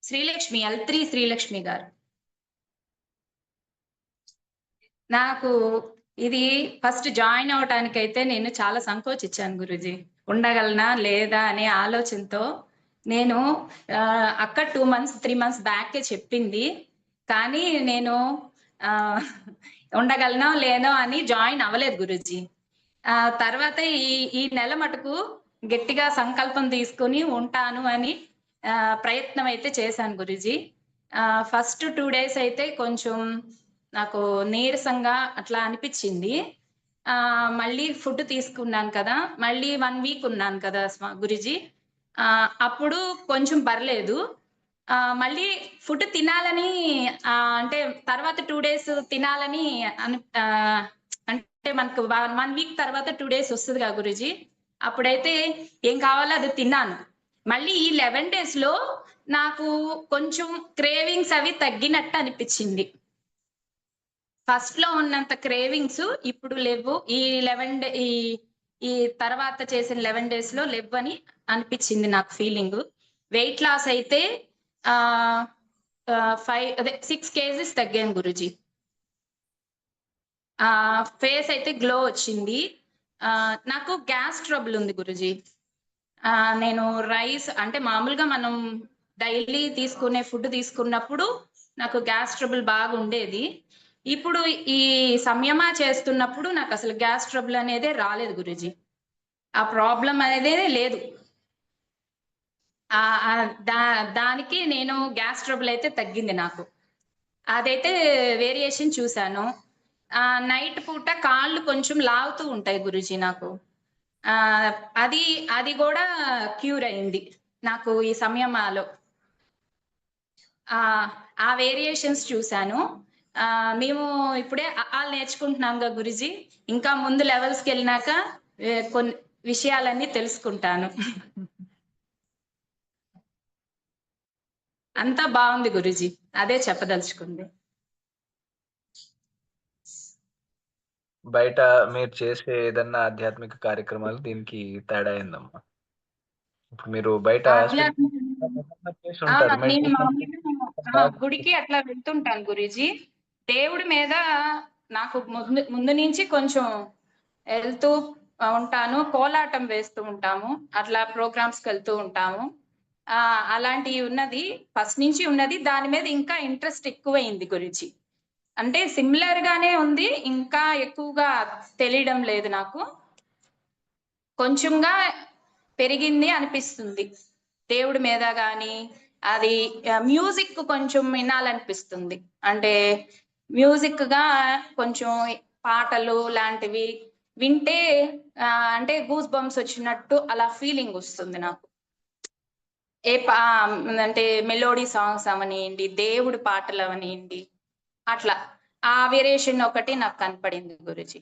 Srilakshmi L3 Srilakshmi గారు. నాకు ఇది ఫస్ట్ జాయిన్ అవటానికైతే నేను చాలా సంకోచించాను గురూజీ. ఉండగలనా లేదా అనే ఆలోచనతో నేను అక్క 2 మంత్స్ 3 మంత్స్ బ్యాకే చెప్పింది. కానీ నేను ఉండగలనో లేనో అని జాయిన్ అవ్వలేదు గురూజీ. తర్వాత ఈ నెల మటుకు గట్టిగా సంకల్పం తీసుకొని ఉంటాను అని ప్రయత్నం అయితే చేశాను గురూజీ. ఫస్ట్ 2 డేస్ అయితే కొంచెం నాకు నీరసంగా అట్లా అనిపించింది. మళ్ళీ ఫుడ్ తీసుకున్నాను కదా, మళ్ళీ 1 వీక్ ఉన్నాను కదా గురూజీ. అప్పుడు కొంచెం పర్లేదు. మళ్ళీ ఫుడ్ తినాలని అంటే తర్వాత 2 డేస్ తినాలని అంటే మనకు 1 వీక్ తర్వాత 2 డేస్ వస్తుందిగా గురూజీ. అప్పుడైతే ఏం కావాలో అది తిన్నాను. మళ్ళీ ఈ 11 డేస్ లో నాకు కొంచెం క్రేవింగ్స్ అవి తగ్గినట్టు అనిపించింది. ఫస్ట్ లో ఉన్నంత క్రేవింగ్స్ ఇప్పుడు లేవు. ఈ తర్వాత చేసిన 11 డేస్ లో లేవు అని అనిపించింది నాకు ఫీలింగ్. వెయిట్ లాస్ అయితే 6 kgs తగ్గాను గురూజీ. ఫేస్ అయితే గ్లో వచ్చింది. నాకు గ్యాస్ ట్రబుల్ ఉంది గురూజీ. నేను రైస్ అంటే మామూలుగా మనం డైలీ తీసుకునే ఫుడ్ తీసుకున్నప్పుడు నాకు గ్యాస్ ట్రబుల్ బాగా ఉండేది. ఇప్పుడు ఈ సంయమా చేస్తున్నప్పుడు నాకు అసలు గ్యాస్ ట్రబుల్ అనేదే రాలేదు గురూజీ. ఆ ప్రాబ్లం అనేదే లేదు. దానికి నేను గ్యాస్ ట్రబుల్ అయితే తగ్గింది నాకు. అదైతే వేరియేషన్ చూశాను. నైట్ పూట కాళ్ళు కొంచెం లాగుతూ ఉంటాయి గురూజీ నాకు. అది కూడా క్యూర్ అయింది నాకు ఈ సంయమాలో. ఆ వేరియేషన్స్ చూశాను. మేము ఇప్పుడే నేర్చుకుంటున్నాం గా గురూజీ. ఇంకా ముందు లెవెల్స్కి వెళ్ళినాక కొన్ని విషయాలన్నీ తెలుసుకుంటాను. అంతా బాగుంది గురూజీ, అదే చెప్పదలుచుకుంది. బయట మీరు చేసే ఏదన్నా ఆధ్యాత్మిక కార్యక్రమాలు దీనికి తేడా అయిందమ్మా? ఇప్పుడు మీరు బయట గుడికి అట్లా వెళ్తుంటాను గురూజీ. దేవుడి మీద నాకు ముందు నుంచి కొంచెం వెళ్తూ ఉంటాను. కోలాటం వేస్తూ ఉంటాము, అట్లా ప్రోగ్రామ్స్ కి వెళ్తూ ఉంటాము. అలాంటివి ఉన్నది, ఫస్ట్ నుంచి ఉన్నది. దాని మీద ఇంకా ఇంట్రెస్ట్ ఎక్కువైంది గురూజీ. అంటే సిమిలర్ గానే ఉంది, ఇంకా ఎక్కువగా తెలియడం లేదు నాకు. కొంచెంగా పెరిగింది అనిపిస్తుంది దేవుడి మీద గాని. అది మ్యూజిక్ కొంచెం వినాలనిపిస్తుంది. అంటే మ్యూజిక్ గా కొంచెం పాటలు లాంటివి వింటే అంటే గూస్ బంప్స్ వచ్చినట్టు అలా ఫీలింగ్ వస్తుంది నాకు. అంటే మెలోడీ సాంగ్స్ అవనియండి, దేవుడి పాటలు అవనియండి, అట్లా ఆ వేరియేషన్ ఒకటి నాకు కనపడింది గురూజీ.